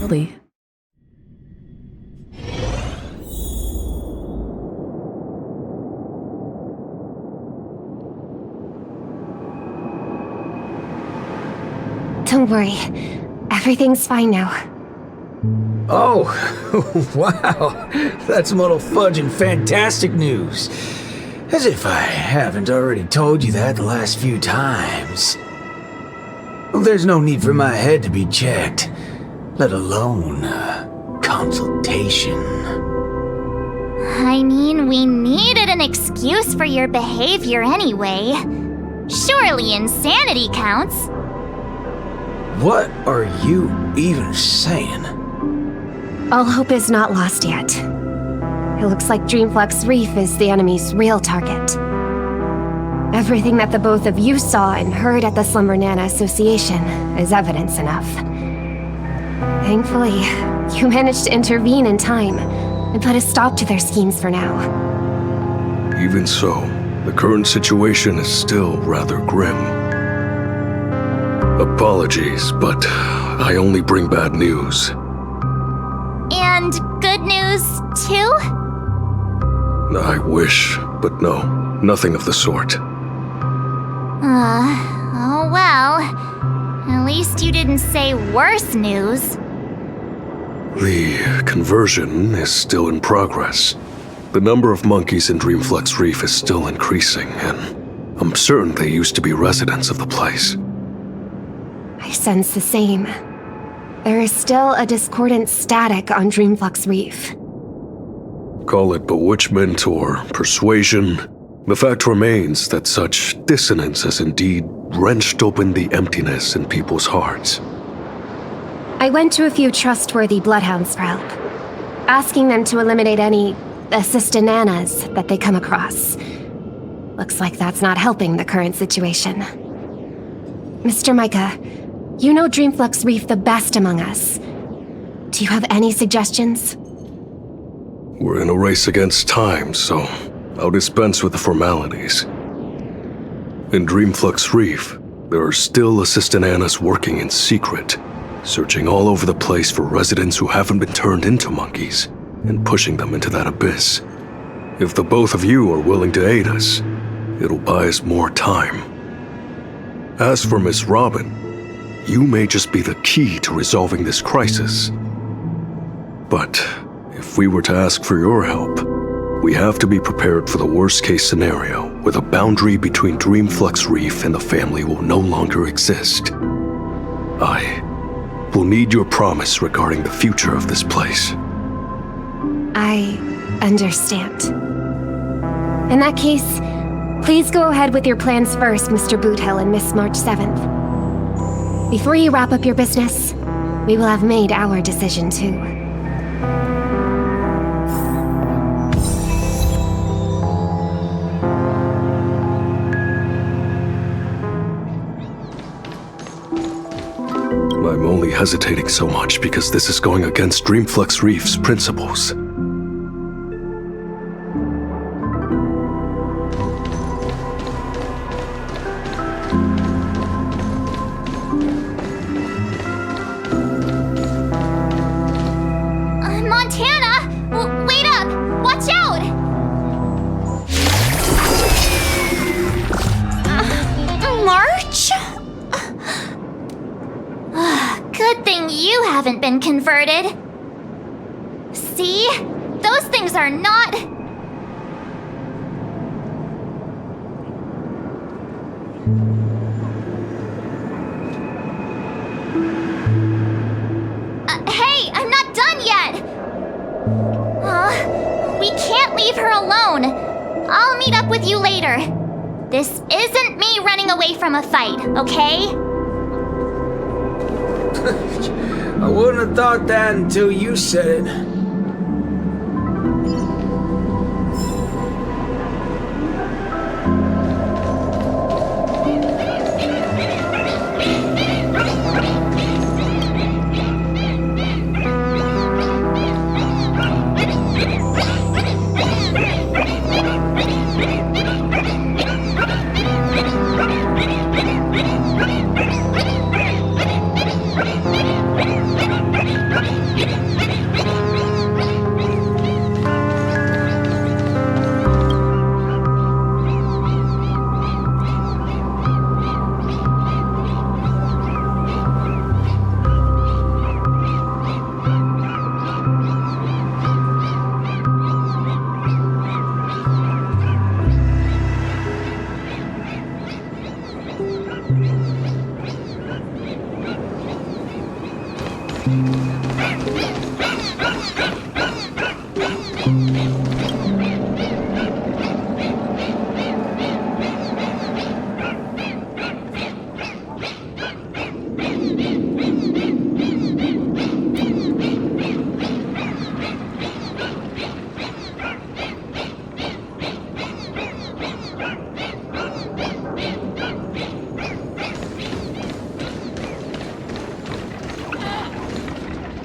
fully. Don't worry. Everything's fine now. Oh, wow. That's malt fudgin' fantastic news. As if I haven't already told you that the last few times. There's no need for my head to be checked, let alone consultation. I mean, we needed an excuse for your behavior anyway. Surely insanity counts. What are you even saying? All hope is not lost yet. It looks like Dreamflux Reef is the enemy's real target. Everything that the both of you saw and heard at the Slumber Nana Association is evidence enough. Thankfully, you managed to intervene in time and put a stop to their schemes for now. Even so, the current situation is still rather grim. Apologies, but I only bring bad news. And good news, too? I wish, but no, nothing of the sort. Oh well. At least you didn't say worse news. The conversion is still in progress. The number of monkeys in Dreamflux Reef is still increasing, and I'm certain they used to be residents of the place. I sense the same. There is still a discordant static on Dreamflux Reef. Call it bewitchment or persuasion, the fact remains that such dissonance has indeed wrenched open the emptiness in people's hearts. I went to a few trustworthy bloodhounds for help, asking them to eliminate any Asdanians that they come across. Looks like that's not helping the current situation. Mr. Micah, you know Dreamflux Reef the best among us. Do you have any suggestions? We're in a race against time, so I'll dispense with the formalities. In Dreamflux Reef, there are still Asdanians working in secret, searching all over the place for residents who haven't been turned into monkeys, and pushing them into that abyss. If the both of you are willing to aid us, it'll buy us more time. As for Miss Robin, you may just be the key to resolving this crisis. But if we were to ask for your help, we have to be prepared for the worst-case scenario, where the boundary between Dreamflux Reef and the family will no longer exist. I will need your promise regarding the future of this place. I understand. In that case, please go ahead with your plans first, Mr. Boothill and Miss March 7th. Before you wrap up your business, we will have made our decision too. I'm only hesitating so much because this is going against Dreamflux Reef's principles. Montana! Wait up! Watch out! March? Good thing you haven't been converted. See? Those things are not... Hey, I'm not done yet! We can't leave her alone. I'll meet up with you later. This isn't me running away from a fight, okay? I wouldn't have thought that until you said it.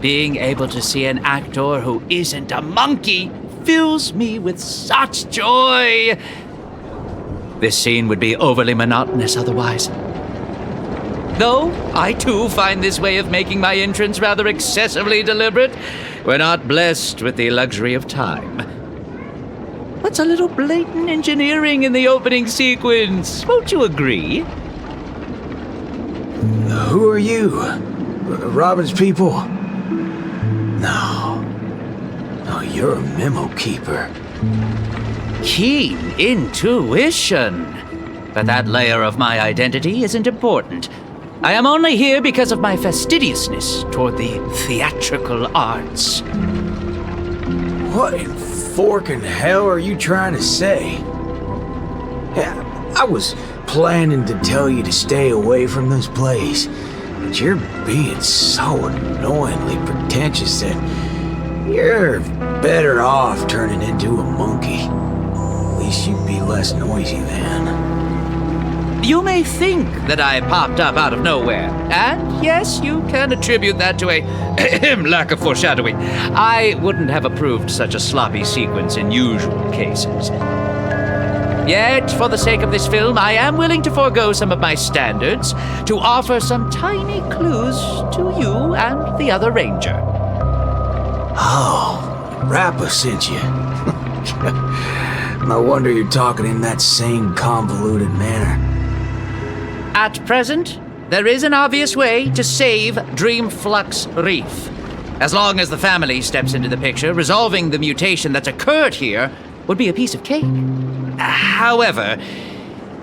Being able to see an actor who isn't a monkey fills me with such joy. This scene would be overly monotonous otherwise. Though I too find this way of making my entrance rather excessively deliberate. We're not blessed with the luxury of time. What's a little blatant engineering in the opening sequence? Won't you agree? Who are you? Robin's people? No. No, you're a memo keeper. Keen intuition. But that layer of my identity isn't important. I am only here because of my fastidiousness toward the theatrical arts. What in forking hell are you trying to say? Yeah, I was planning to tell you to stay away from this place, but you're being so annoyingly pretentious that you're better off turning into a monkey. At least you'd be less noisy then. You may think that I popped up out of nowhere, and yes, you can attribute that to a lack of foreshadowing. I wouldn't have approved such a sloppy sequence in usual cases. Yet, for the sake of this film, I am willing to forego some of my standards to offer some tiny clues to you and the other ranger. Oh, Rappa sent you. No wonder you're talking in that same convoluted manner. At present, there is an obvious way to save Dreamflux Reef. As long as the family steps into the picture, resolving the mutation that's occurred here would be a piece of cake. However,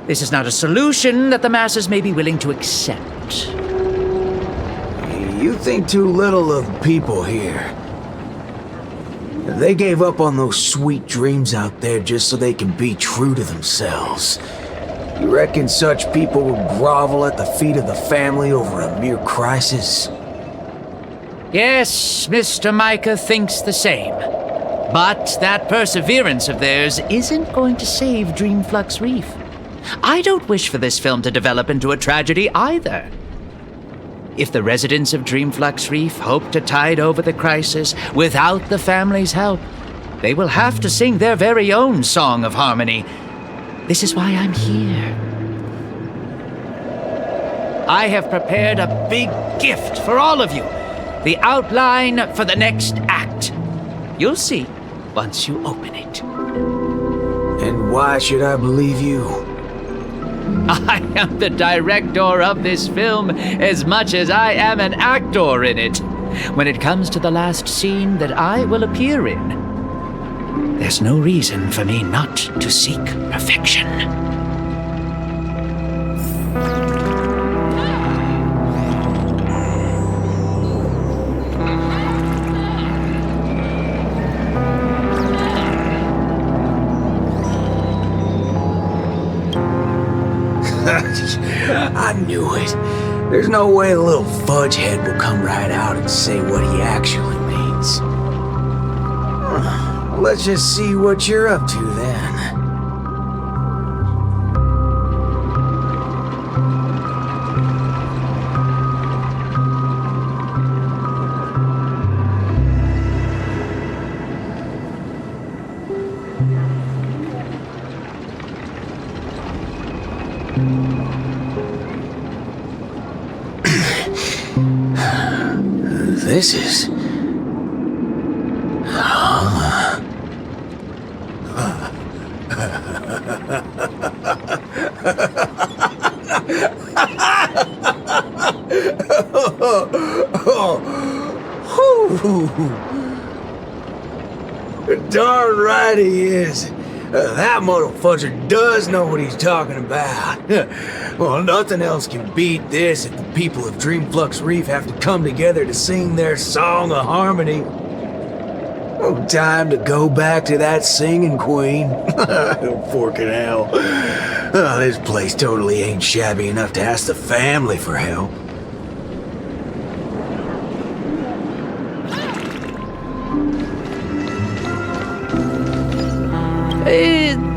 this is not a solution that the masses may be willing to accept. You think too little of the people here. They gave up on those sweet dreams out there just so they can be true to themselves. You reckon such people would grovel at the feet of the family over a mere crisis? Yes, Mr. Micah thinks the same. But that perseverance of theirs isn't going to save Dreamflux Reef. I don't wish for this film to develop into a tragedy either. If the residents of Dreamflux Reef hope to tide over the crisis without the family's help, they will have to sing their very own song of harmony. This is why I'm here. I have prepared a big gift for all of you. The outline for the next act. You'll see once you open it. And why should I believe you? I am the director of this film as much as I am an actor in it. When it comes to the last scene that I will appear in, there's no reason for me not to seek perfection. I knew it. There's no way a little fudge head will come right out and say what he actually means. Let's just see what you're up to then. This is Darn right he is. That motherfucker does know what he's talking about. Well, nothing else can beat this if the people of Dreamflux Reef have to come together to sing their song of harmony. Oh, time to go back to that singing queen. Forking hell. Oh, this place totally ain't shabby enough to ask the family for help.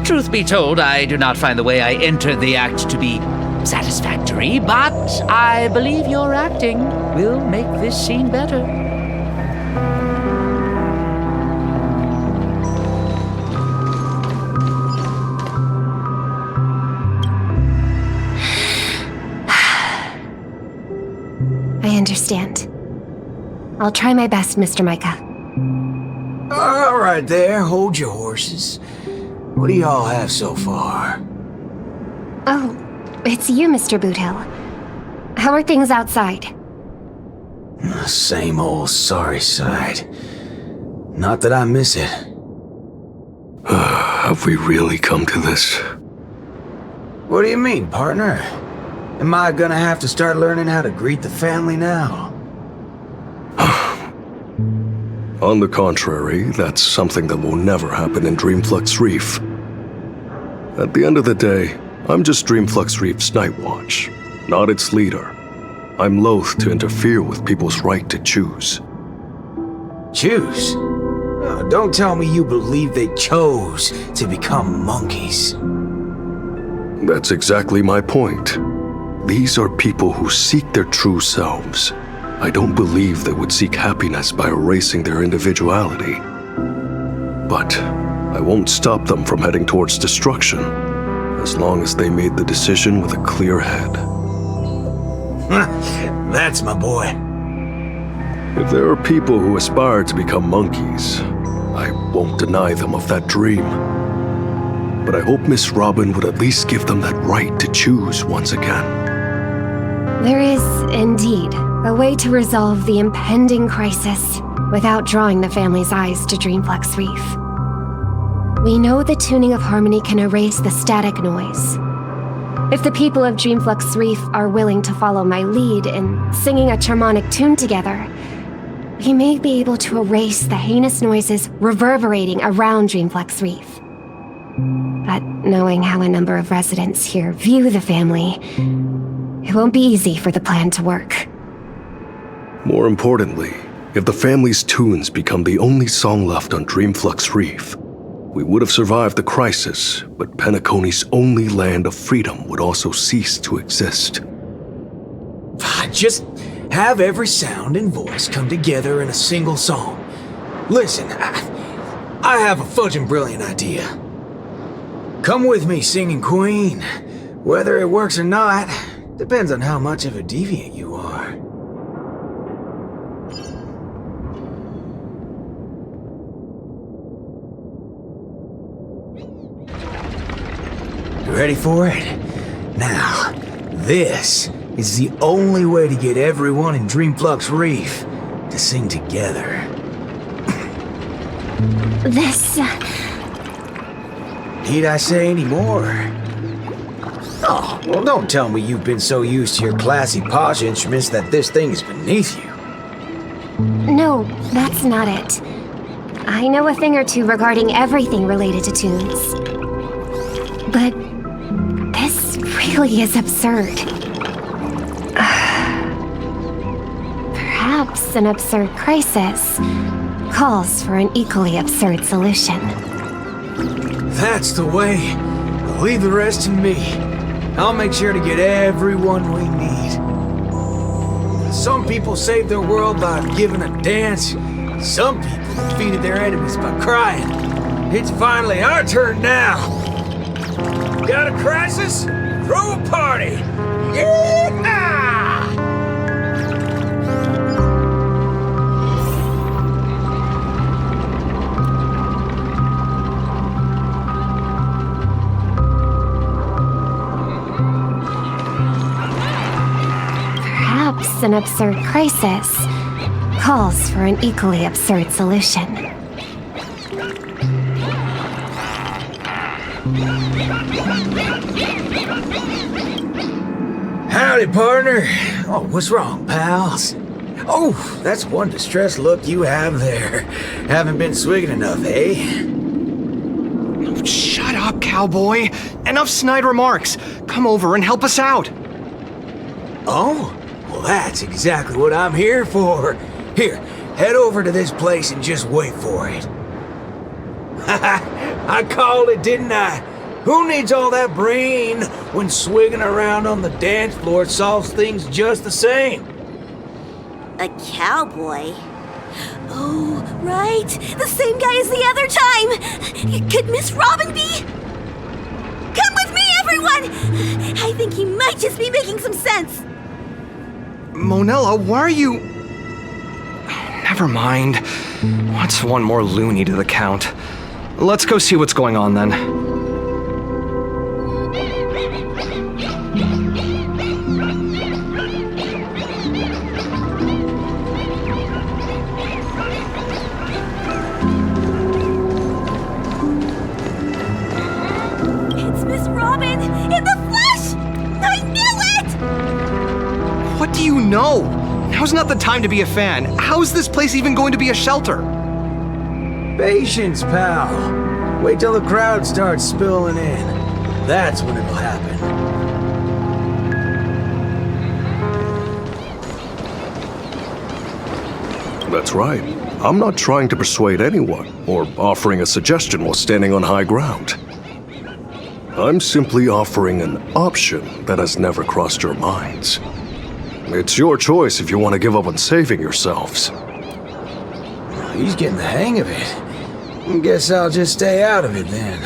Truth be told, I do not find the way I entered the act to be satisfactory, but I believe your acting will make this scene better. I understand. I'll try my best, Mr. Micah. All right there, hold your horses. What do y'all have so far? Oh, it's you, Mr. Boothill. How are things outside? Same old sorry side. Not that I miss it. Have we really come to this? What do you mean, partner? Am I gonna have to start learning how to greet the family now? On the contrary, that's something that will never happen in Dreamflux Reef. At the end of the day, I'm just Dreamflux Reef's Night Watch, not its leader. I'm loath to interfere with people's right to choose. Choose? Don't tell me you believe they chose to become monkeys. That's exactly my point. These are people who seek their true selves. I don't believe they would seek happiness by erasing their individuality. But I won't stop them from heading towards destruction, as long as they made the decision with a clear head. That's my boy. If there are people who aspire to become monkeys, I won't deny them of that dream. But I hope Miss Robin would at least give them that right to choose once again. There is, indeed, a way to resolve the impending crisis without drawing the family's eyes to Dreamflux Reef. We know the tuning of harmony can erase the static noise. If the people of Dreamflux Reef are willing to follow my lead in singing a charmonic tune together, we may be able to erase the heinous noises reverberating around Dreamflux Reef. But knowing how a number of residents here view the family, it won't be easy for the plan to work. More importantly, if the family's tunes become the only song left on Dreamflux Reef, we would have survived the crisis, but Penacony's only land of freedom would also cease to exist. Just have every sound and voice come together in a single song. Listen, I have a fudgin' brilliant idea. Come with me, singing queen. Whether it works or not, depends on how much of a deviant you are. You ready for it? Now, this is the only way to get everyone in Dreamflux Reef to sing together. This... Need I say any more? Oh, well, don't tell me you've been so used to your classy posh instruments that this thing is beneath you. No, that's not it. I know a thing or two regarding everything related to tunes. But this really is absurd. Perhaps an absurd crisis calls for an equally absurd solution. That's the way. Leave the rest to me. I'll make sure to get everyone we need. Some people saved their world by giving a dance. Some people defeated their enemies by crying. It's finally our turn now. Got a crisis? Throw a party! Yeah! Perhaps Perhaps an absurd crisis calls for an equally absurd solution. Howdy, partner. Oh, what's wrong, pals? Oh, that's one distressed look you have there. Haven't been swigging enough, eh? Shut up, cowboy. Enough snide remarks. Come over and help us out. Oh? Well, that's exactly what I'm here for. Here, head over to this place and just wait for it. I called it, didn't I? Who needs all that brain when swigging around on the dance floor solves things just the same? A cowboy? Oh, right. The same guy as the other time. Could Miss Robin be? Come with me, everyone! I think he might just be making some sense. Monella, why are you... Never mind. What's one more loony to the count? Let's go see what's going on then. It's Miss Robin in the flesh! I knew it! What do you know? Now's not the time to be a fan. How's this place even going to be a shelter? Patience, pal. Wait till the crowd starts spilling in. That's when it'll happen. That's right. I'm not trying to persuade anyone or offering a suggestion while standing on high ground. I'm simply offering an option that has never crossed your minds. It's your choice if you want to give up on saving yourselves. He's getting the hang of it. Guess I'll just stay out of it then.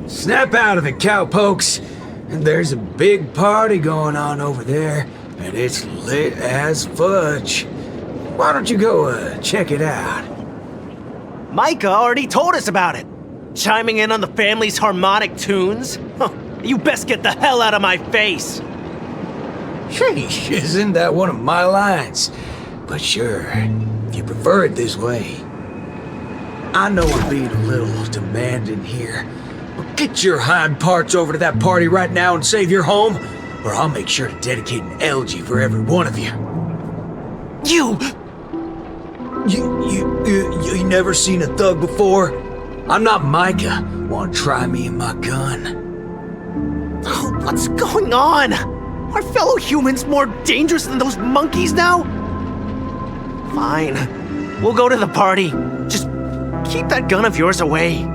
Snap out of it, cowpokes. There's a big party going on over there, and it's lit as fudge. Why don't you go check it out? Micah already told us about it. Chiming in on the family's harmonic tunes? Huh, you best get the hell out of my face. Sheesh, isn't that one of my lines? But sure, if you prefer it this way. I know I'm being a little demanding here, but get your hind parts over to that party right now and save your home, or I'll make sure to dedicate an elegy for every one of you. You never seen a thug before? I'm not Micah. Want to try me and my gun? Oh, what's going on? Are fellow humans more dangerous than those monkeys now? Fine. We'll go to the party. Just keep that gun of yours away.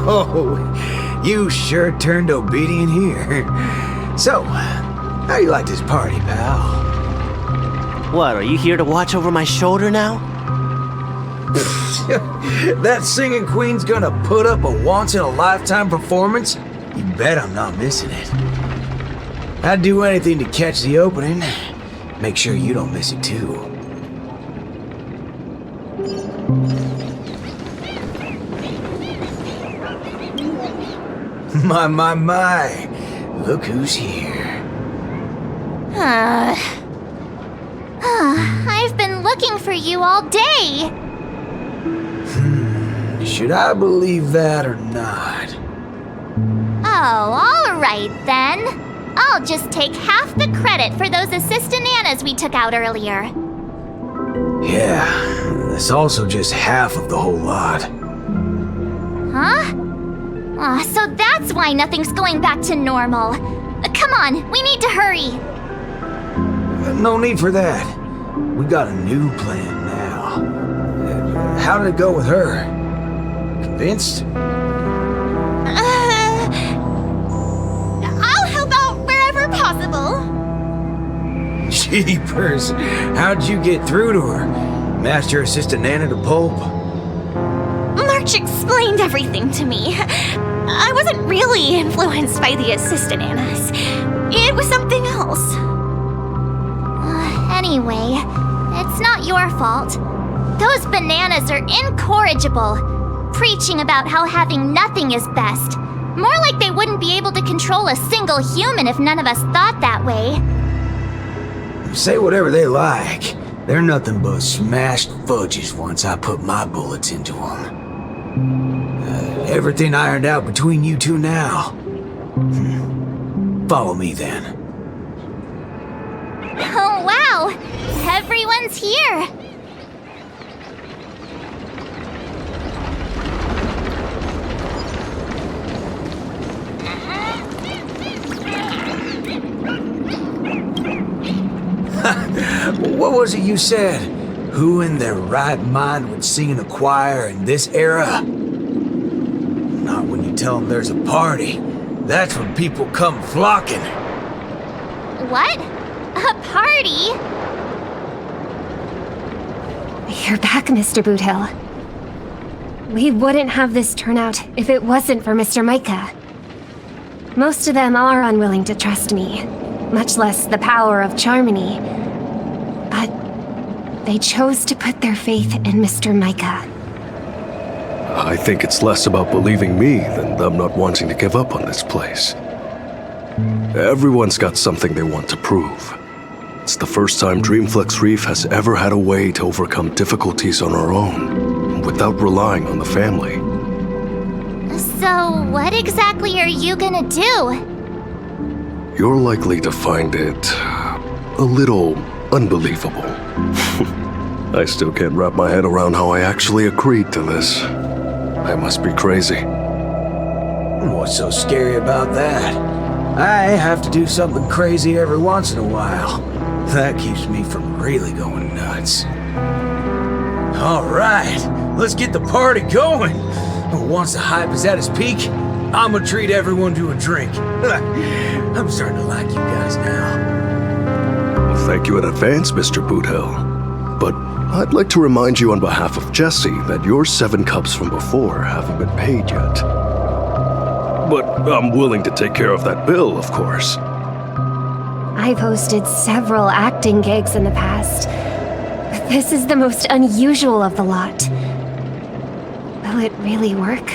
Oh, you sure turned obedient here. So, how you like this party, pal? What, are you here to watch over my shoulder now? That singing queen's gonna put up a once-in-a-lifetime performance? You bet I'm not missing it. I'd do anything to catch the opening. Make sure you don't miss it, too. My. Look who's here. I've been looking for you all day. Should I believe that or not? Oh, all right then. I'll just take half the credit for those assistant Annas we took out earlier. Yeah, that's also just half of the whole lot. Huh? Aw, so that's why nothing's going back to normal. Come on, we need to hurry. No need for that. We got a new plan now. How did it go with her? Convinced? I'll help out wherever possible. Jeepers, how'd you get through to her? Master Assistant Nana to Pulp? March explained everything to me. I wasn't really influenced by the Asdanians. It was something else. Anyway, it's not your fault. Those bananas are incorrigible, preaching about how having nothing is best. More like they wouldn't be able to control a single human if none of us thought that way. Say whatever they like. They're nothing but smashed fudges once I put my bullets into them. Everything ironed out between you two now. Follow me then. Oh wow! Everyone's here! What was it you said? Who in their right mind would sing in a choir in this era? Not when you tell them there's a party. That's when people come flocking. What? A party? You're back, Mr. Boothill. We wouldn't have this turnout if it wasn't for Mr. Micah. Most of them are unwilling to trust me, much less the power of Charmony. But they chose to put their faith in Mr. Micah. I think it's less about believing me than them not wanting to give up on this place. Everyone's got something they want to prove. It's the first time Dreamflex Reef has ever had a way to overcome difficulties on our own, without relying on the family. So, what exactly are you gonna do? You're likely to find it a little unbelievable. I still can't wrap my head around how I actually agreed to this. I must be crazy. What's so scary about that? I have to do something crazy every once in a while. That keeps me from really going nuts. All right, let's get the party going. Once the hype is at its peak, I'm gonna treat everyone to a drink. I'm starting to like you guys now. Thank you in advance, Mr. Boothill. But I'd like to remind you on behalf of Jesse that your 7 cups from before haven't been paid yet. But I'm willing to take care of that bill, of course. I've hosted several acting gigs in the past, but this is the most unusual of the lot. Will it really work?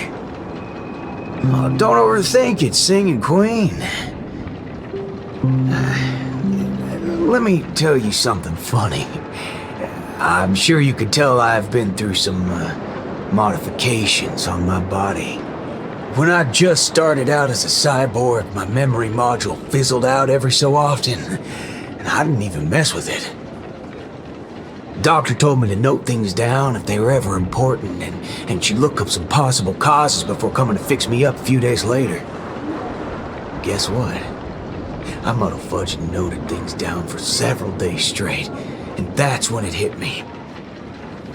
Oh, don't overthink it, Singing Queen. Let me tell you something funny. I'm sure you could tell I've been through some modifications on my body. When I just started out as a cyborg, my memory module fizzled out every so often, and I didn't even mess with it. Doctor told me to note things down if they were ever important, and she'd look up some possible causes before coming to fix me up a few days later. Guess what? I fudgin' noted things down for several days straight, and that's when it hit me.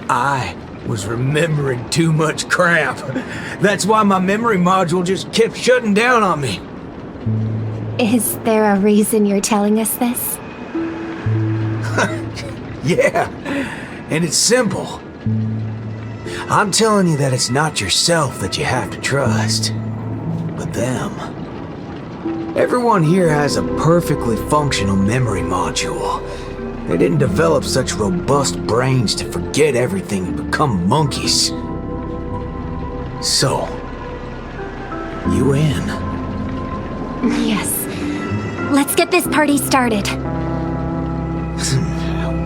I was remembering too much crap. That's why my memory module just kept shutting down on me. Is there a reason you're telling us this? Yeah, and it's simple. I'm telling you that it's not yourself that you have to trust, but them. Everyone here has a perfectly functional memory module. They didn't develop such robust brains to forget everything and become monkeys. So, you in? Yes. Let's get this party started.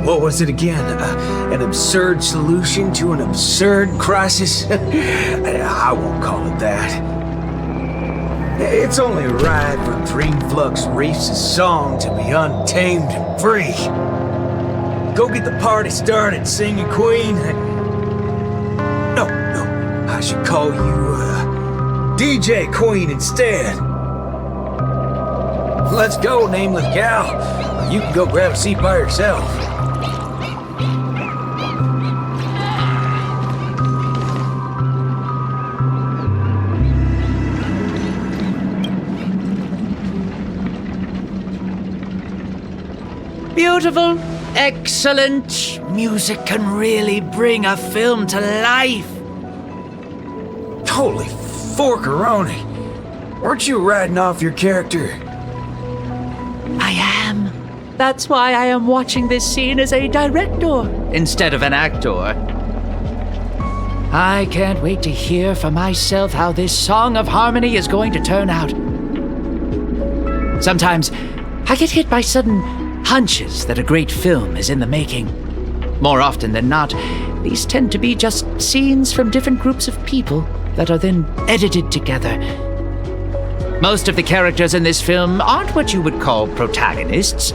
What was it again? An absurd solution to an absurd crisis? I won't call it that. It's only right for Dreamflux Reef's song to be untamed and free. Go get the party started, Singing Queen. No, I should call you, DJ Queen instead. Let's go, Nameless Gal. You can go grab a seat by yourself. Beautiful, excellent. Music can really bring a film to life. Holy forkeroni. Aren't you riding off your character? I am. That's why I am watching this scene as a director instead of an actor. I can't wait to hear for myself how this Song of Harmony is going to turn out. Sometimes I get hit by sudden hunches that a great film is in the making. More often than not, these tend to be just scenes from different groups of people that are then edited together. Most of the characters in this film aren't what you would call protagonists.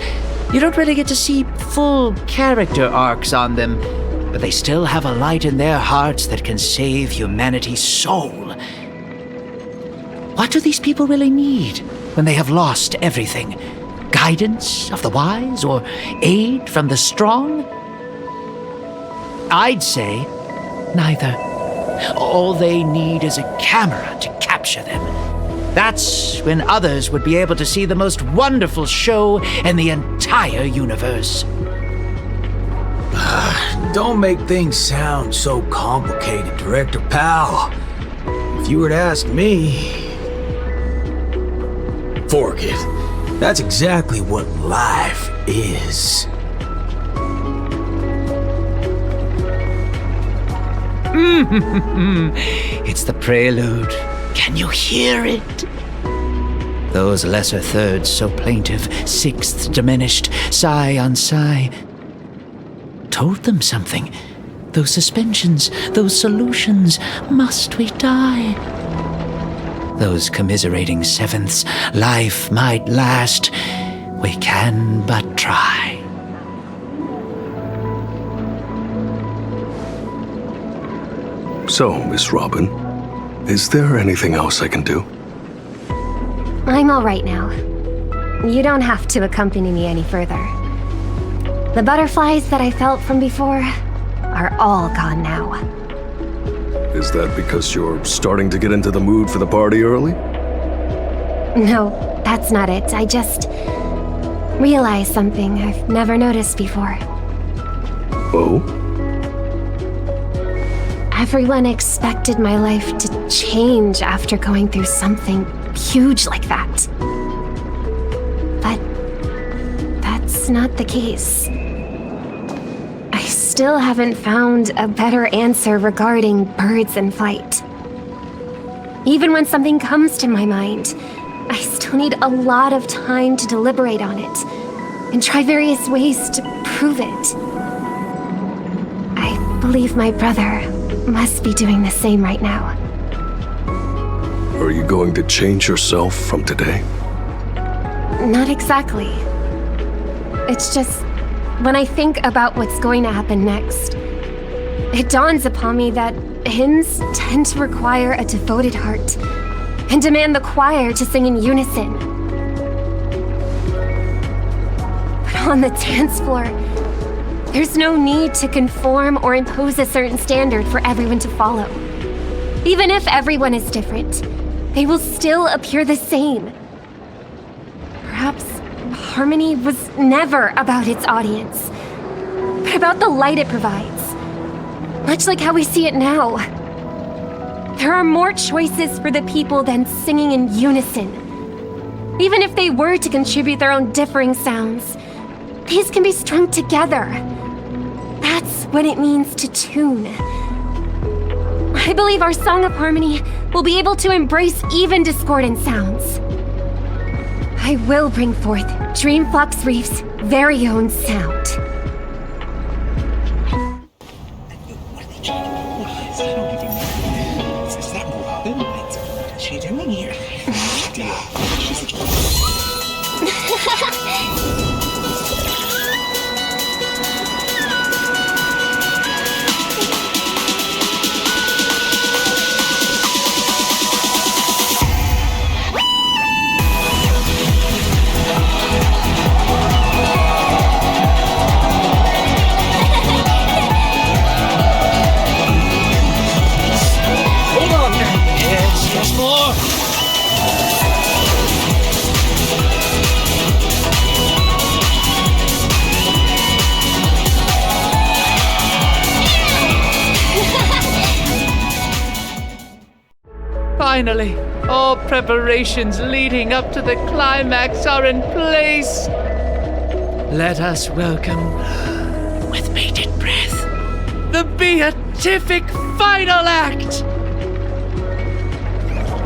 You don't really get to see full character arcs on them, but they still have a light in their hearts that can save humanity's soul. What do these people really need when they have lost everything? Guidance of the wise or aid from the strong? I'd say neither. All they need is a camera to capture them. That's when others would be able to see the most wonderful show in the entire universe. Don't make things sound so complicated, Director Pal. If you were to ask me... Fork it. That's exactly what life is. It's the prelude. Can you hear it? Those lesser thirds so plaintive, sixths diminished, sigh on sigh, told them something. Those suspensions, those solutions, must we die? Those commiserating sevenths, life might last, we can but try. So, Miss Robin, is there anything else I can do? I'm all right now. You don't have to accompany me any further. The butterflies that I felt from before are all gone now. Is that because you're starting to get into the mood for the party early? No, that's not it. I just realized something I've never noticed before. Oh? Everyone expected my life to change after going through something huge like that. But that's not the case. I still haven't found a better answer regarding birds in flight. Even when something comes to my mind, I still need a lot of time to deliberate on it and try various ways to prove it. I believe my brother must be doing the same right now. Are you going to change yourself from today? Not exactly. It's just, when I think about what's going to happen next, it dawns upon me that hymns tend to require a devoted heart and demand the choir to sing in unison. But on the dance floor, there's no need to conform or impose a certain standard for everyone to follow. Even if everyone is different, they will still appear the same. Perhaps harmony was never about its audience, but about the light it provides. Much like how we see it now. There are more choices for the people than singing in unison. Even if they were to contribute their own differing sounds, these can be strung together. That's what it means to tune. I believe our Song of Harmony will be able to embrace even discordant sounds. I will bring forth Dreamflux Reef's very own sound. Is that Robin? What's she doing here? Finally, all preparations leading up to the climax are in place. Let us welcome, with bated breath, the beatific final act.